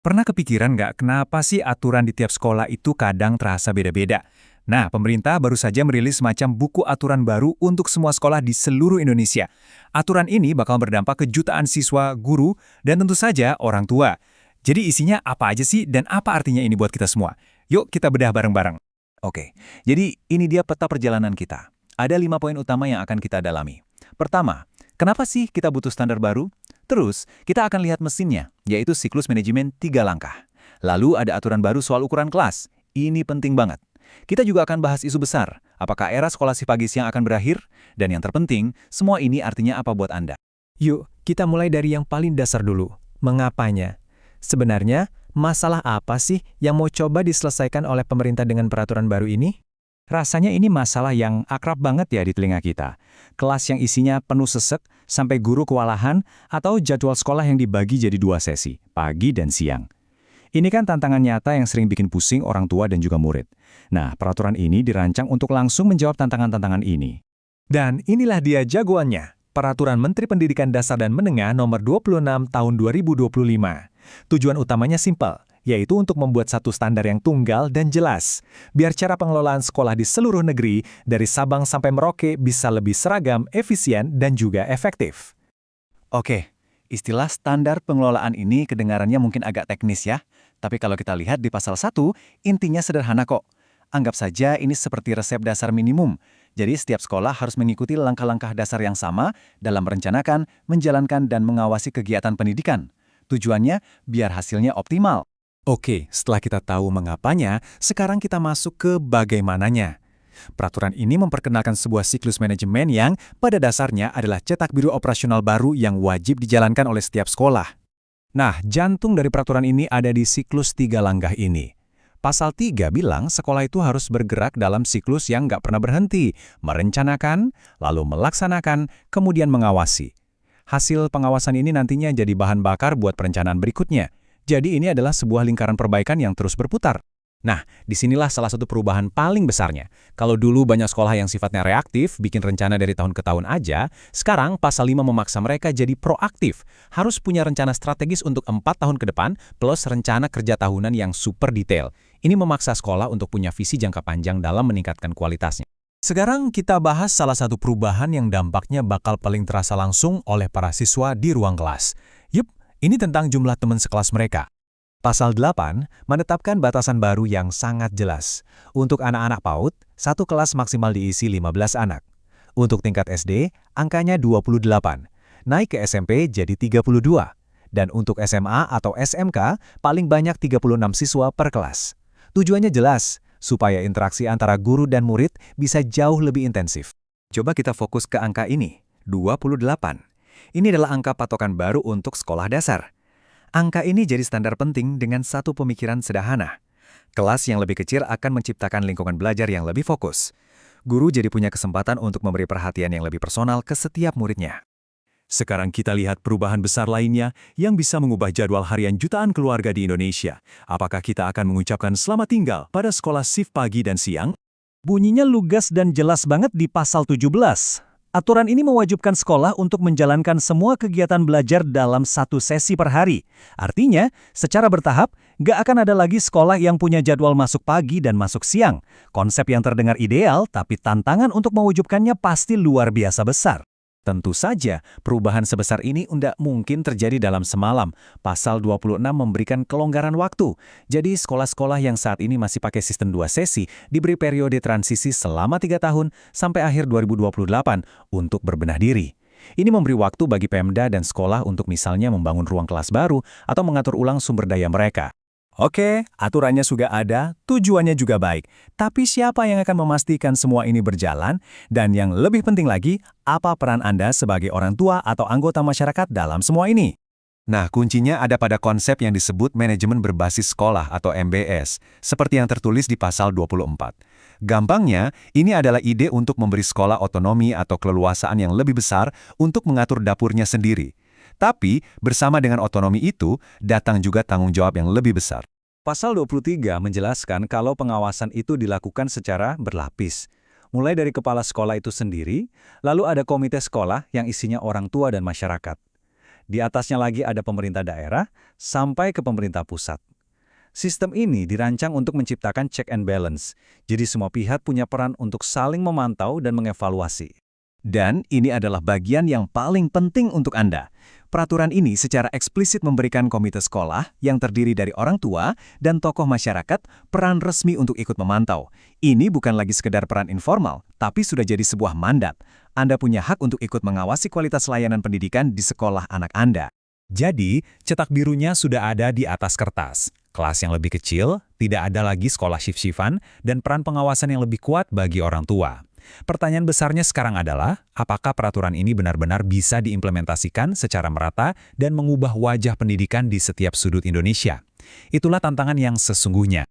Pernah kepikiran nggak kenapa sih aturan di tiap sekolah itu kadang terasa beda-beda? Nah, pemerintah baru saja merilis semacam buku aturan baru untuk semua sekolah di seluruh Indonesia. Aturan ini bakal berdampak ke jutaan siswa, guru, dan tentu saja orang tua. Jadi isinya apa aja sih dan apa artinya ini buat kita semua? Yuk kita bedah bareng-bareng. Oke, jadi ini dia peta perjalanan kita. Ada 5 poin utama yang akan kita dalami. Pertama, kenapa sih kita butuh standar baru? Terus, kita akan lihat mesinnya, yaitu siklus manajemen 3 langkah. Lalu ada aturan baru soal ukuran kelas. Ini penting banget. Kita juga akan bahas isu besar, apakah era sekolah si pagi siang akan berakhir? Dan yang terpenting, semua ini artinya apa buat Anda? Yuk, kita mulai dari yang paling dasar dulu. Mengapanya? Sebenarnya, masalah apa sih yang mau coba diselesaikan oleh pemerintah dengan peraturan baru ini? Rasanya ini masalah yang akrab banget ya di telinga kita. Kelas yang isinya penuh sesek, sampai guru kewalahan, atau jadwal sekolah yang dibagi jadi 2 sesi, pagi dan siang. Ini kan tantangan nyata yang sering bikin pusing orang tua dan juga murid. Nah, peraturan ini dirancang untuk langsung menjawab tantangan-tantangan ini. Dan inilah dia jagoannya, Peraturan Menteri Pendidikan Dasar dan Menengah Nomor 26 Tahun 2025. Tujuan utamanya simpel, yaitu untuk membuat satu standar yang tunggal dan jelas, biar cara pengelolaan sekolah di seluruh negeri, dari Sabang sampai Merauke bisa lebih seragam, efisien, dan juga efektif. Oke, istilah standar pengelolaan ini kedengarannya mungkin agak teknis ya, tapi kalau kita lihat di pasal 1, intinya sederhana kok. Anggap saja ini seperti resep dasar minimum. Jadi setiap sekolah harus mengikuti langkah-langkah dasar yang sama dalam merencanakan, menjalankan, dan mengawasi kegiatan pendidikan. Tujuannya biar hasilnya optimal. Oke, setelah kita tahu mengapanya, sekarang kita masuk ke bagaimananya. Peraturan ini memperkenalkan sebuah siklus manajemen yang pada dasarnya adalah cetak biru operasional baru yang wajib dijalankan oleh setiap sekolah. Nah, jantung dari peraturan ini ada di siklus 3 langkah ini. Pasal 3 bilang sekolah itu harus bergerak dalam siklus yang nggak pernah berhenti, merencanakan, lalu melaksanakan, kemudian mengawasi. Hasil pengawasan ini nantinya jadi bahan bakar buat perencanaan berikutnya. Jadi ini adalah sebuah lingkaran perbaikan yang terus berputar. Nah, disinilah salah satu perubahan paling besarnya. Kalau dulu banyak sekolah yang sifatnya reaktif, bikin rencana dari tahun ke tahun aja, sekarang pasal 5 memaksa mereka jadi proaktif. Harus punya rencana strategis untuk 4 tahun ke depan, plus rencana kerja tahunan yang super detail. Ini memaksa sekolah untuk punya visi jangka panjang dalam meningkatkan kualitasnya. Sekarang kita bahas salah satu perubahan yang dampaknya bakal paling terasa langsung oleh para siswa di ruang kelas. Yup, ini tentang jumlah teman sekelas mereka. Pasal 8 menetapkan batasan baru yang sangat jelas. Untuk anak-anak PAUD, satu kelas maksimal diisi 15 anak. Untuk tingkat SD, angkanya 28. Naik ke SMP jadi 32. Dan untuk SMA atau SMK, paling banyak 36 siswa per kelas. Tujuannya jelas, supaya interaksi antara guru dan murid bisa jauh lebih intensif. Coba kita fokus ke angka ini, 28. Ini adalah angka patokan baru untuk sekolah dasar. Angka ini jadi standar penting dengan satu pemikiran sederhana. Kelas yang lebih kecil akan menciptakan lingkungan belajar yang lebih fokus. Guru jadi punya kesempatan untuk memberi perhatian yang lebih personal ke setiap muridnya. Sekarang kita lihat perubahan besar lainnya yang bisa mengubah jadwal harian jutaan keluarga di Indonesia. Apakah kita akan mengucapkan selamat tinggal pada sekolah shift pagi dan siang? Bunyinya lugas dan jelas banget di pasal 17. Aturan ini mewajibkan sekolah untuk menjalankan semua kegiatan belajar dalam 1 sesi per hari. Artinya, secara bertahap, nggak akan ada lagi sekolah yang punya jadwal masuk pagi dan masuk siang. Konsep yang terdengar ideal, tapi tantangan untuk mewujudkannya pasti luar biasa besar. Tentu saja, perubahan sebesar ini tidak mungkin terjadi dalam semalam. Pasal 26 memberikan kelonggaran waktu. Jadi sekolah-sekolah yang saat ini masih pakai sistem 2 sesi diberi periode transisi selama 3 tahun sampai akhir 2028 untuk berbenah diri. Ini memberi waktu bagi Pemda dan sekolah untuk misalnya membangun ruang kelas baru atau mengatur ulang sumber daya mereka. Oke, aturannya sudah ada, tujuannya juga baik. Tapi siapa yang akan memastikan semua ini berjalan? Dan yang lebih penting lagi, apa peran Anda sebagai orang tua atau anggota masyarakat dalam semua ini? Nah, kuncinya ada pada konsep yang disebut manajemen berbasis sekolah atau MBS, seperti yang tertulis di pasal 24. Gampangnya, ini adalah ide untuk memberi sekolah otonomi atau keleluasaan yang lebih besar untuk mengatur dapurnya sendiri. Tapi, bersama dengan otonomi itu, datang juga tanggung jawab yang lebih besar. Pasal 23 menjelaskan kalau pengawasan itu dilakukan secara berlapis. Mulai dari kepala sekolah itu sendiri, lalu ada komite sekolah yang isinya orang tua dan masyarakat. Di atasnya lagi ada pemerintah daerah, sampai ke pemerintah pusat. Sistem ini dirancang untuk menciptakan check and balance, jadi semua pihak punya peran untuk saling memantau dan mengevaluasi. Dan ini adalah bagian yang paling penting untuk Anda. Peraturan ini secara eksplisit memberikan komite sekolah yang terdiri dari orang tua dan tokoh masyarakat peran resmi untuk ikut memantau. Ini bukan lagi sekedar peran informal, tapi sudah jadi sebuah mandat. Anda punya hak untuk ikut mengawasi kualitas layanan pendidikan di sekolah anak Anda. Jadi, cetak birunya sudah ada di atas kertas. Kelas yang lebih kecil, tidak ada lagi sekolah shift-shiftan, dan peran pengawasan yang lebih kuat bagi orang tua. Pertanyaan besarnya sekarang adalah, apakah peraturan ini benar-benar bisa diimplementasikan secara merata dan mengubah wajah pendidikan di setiap sudut Indonesia? Itulah tantangan yang sesungguhnya.